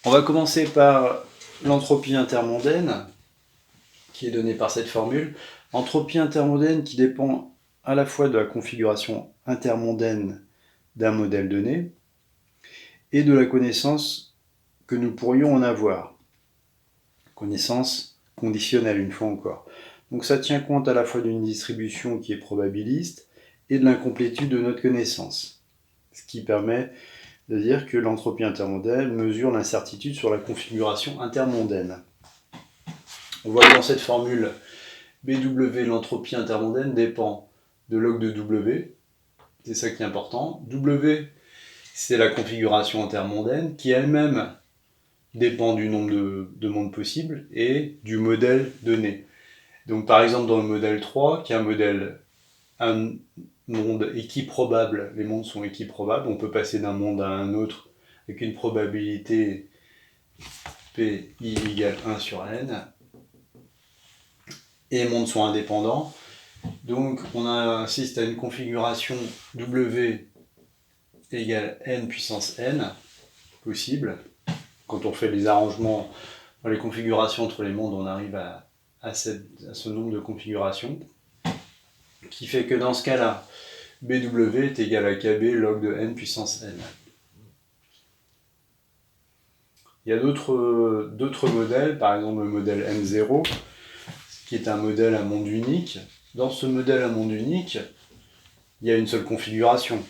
On va commencer par l'entropie intermondaine, qui est donnée par cette formule. Entropie intermondaine qui dépend à la fois de la configuration intermondaine d'un modèle donné et de la connaissance que nous pourrions en avoir. Connaissance conditionnelle, une fois encore. Donc ça tient compte à la fois d'une distribution qui est probabiliste et de l'incomplétude de notre connaissance. Ce qui permet de dire que l'entropie intermondaine mesure l'incertitude sur la configuration intermondaine. On voit que dans cette formule, BW, l'entropie intermondaine, dépend de log de W. C'est ça qui est important. W, c'est la configuration intermondaine qui elle-même dépend du nombre de mondes possibles et du modèle donné. Donc par exemple dans le modèle 3, qui est un monde équiprobable, les mondes sont équiprobables, on peut passer d'un monde à un autre avec une probabilité Pi égale 1 sur n, et les mondes sont indépendants. Donc on assiste à une configuration W égale n puissance n possible. Quand on fait les arrangements dans les configurations entre les mondes, on arrive à ce nombre de configurations, qui fait que dans ce cas-là, BW est égal à KB log de n puissance n. Il y a d'autres modèles, par exemple le modèle M0, qui est un modèle à monde unique. Dans ce modèle à monde unique, il y a une seule configuration.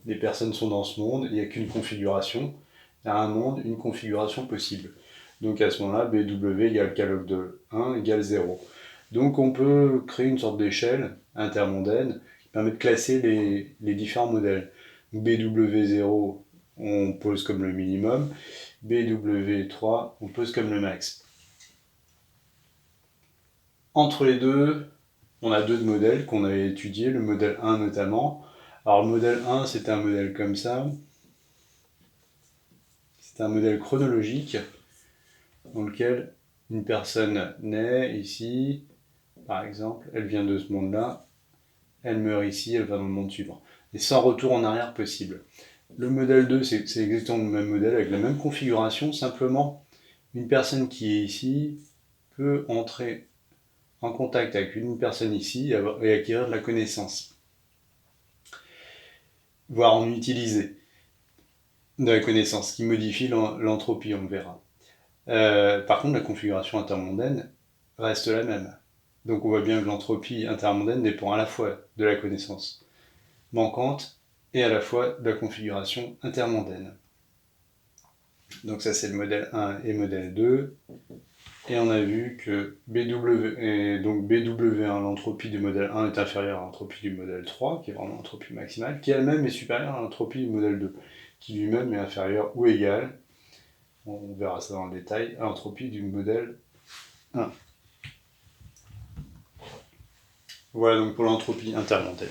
Les personnes sont dans ce monde, il n'y a qu'une configuration. Il y a un monde, une configuration possible. Donc à ce moment-là, BW égale K log de 1 égale 0. Donc on peut créer une sorte d'échelle intermondaine qui permet de classer les différents modèles. BW0, on pose comme le minimum. BW3, on pose comme le max. Entre les deux, on a deux modèles qu'on a étudiés, le modèle 1 notamment. Alors le modèle 1, c'est un modèle comme ça. C'est un modèle chronologique dans lequel une personne naît ici, par exemple, elle vient de ce monde-là, elle meurt ici, elle va dans le monde suivant. Et sans retour en arrière possible. Le modèle 2, c'est exactement le même modèle, avec la même configuration, simplement, une personne qui est ici peut entrer en contact avec une personne ici et acquérir de la connaissance. Voire en utiliser de la connaissance, qui modifie l'entropie, on le verra. Par contre, la configuration intermondaine reste la même. Donc on voit bien que l'entropie intermondaine dépend à la fois de la connaissance manquante et à la fois de la configuration intermondaine. Donc ça c'est le modèle 1 et modèle 2. Et on a vu que BW1, l'entropie du modèle 1 est inférieure à l'entropie du modèle 3, qui est vraiment l'entropie maximale, qui elle-même est supérieure à l'entropie du modèle 2, qui lui-même est inférieur ou égal, on verra ça dans le détail, à l'entropie du modèle 1. Voilà donc pour l'entropie intermondaine.